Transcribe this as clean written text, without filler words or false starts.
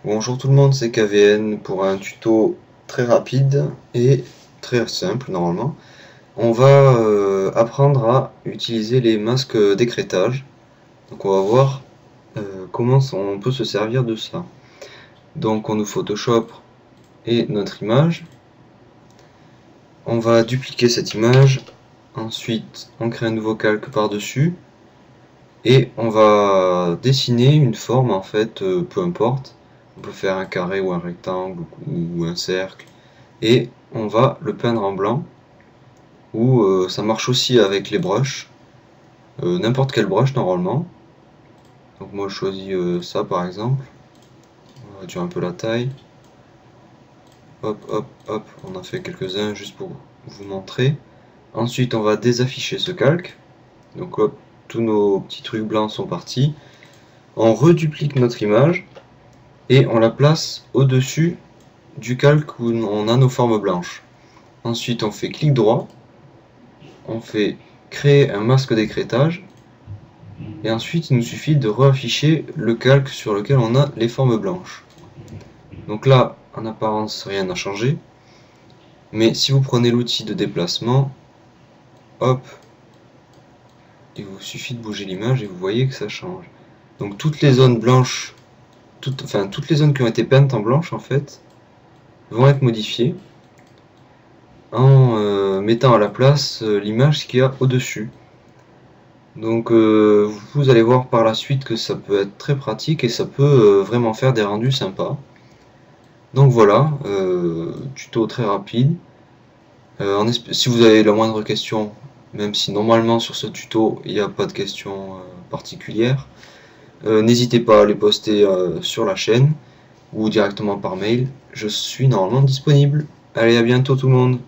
Bonjour tout le monde, c'est KVN pour un tuto très rapide et très simple normalement. On va apprendre à utiliser les masques d'écrêtage. Donc on va voir comment on peut se servir de ça. Donc on nous Photoshop et notre image. On va dupliquer cette image. Ensuite on crée un nouveau calque par-dessus. Et on va dessiner une forme en fait, peu importe. On peut faire un carré ou un rectangle ou un cercle. Et on va le peindre en blanc. Ou ça marche aussi avec les brushes. N'importe quelle brush normalement. Donc moi je choisis ça par exemple. On va réduire un peu la taille. Hop, hop, hop. On en fait quelques-uns juste pour vous montrer. Ensuite on va désafficher ce calque. Donc hop, tous nos petits trucs blancs sont partis. On reduplique notre image. Et on la place au-dessus du calque où on a nos formes blanches. Ensuite on fait clic droit, on fait créer un masque d'écrêtage, et ensuite il nous suffit de réafficher le calque sur lequel on a les formes blanches. Donc là, en apparence, rien n'a changé, mais si vous prenez l'outil de déplacement, hop, il vous suffit de bouger l'image et vous voyez que ça change. Donc toutes les zones blanches, toutes les zones qui ont été peintes en blanche en fait, vont être modifiées en mettant à la place l'image qu'il y a au-dessus. Donc vous allez voir par la suite que ça peut être très pratique et ça peut vraiment faire des rendus sympas. Donc voilà, tuto très rapide. Si vous avez la moindre question, même si normalement sur ce tuto il n'y a pas de questions particulières, n'hésitez pas à les poster sur la chaîne ou directement par mail. Je suis normalement disponible. Allez, à bientôt tout le monde.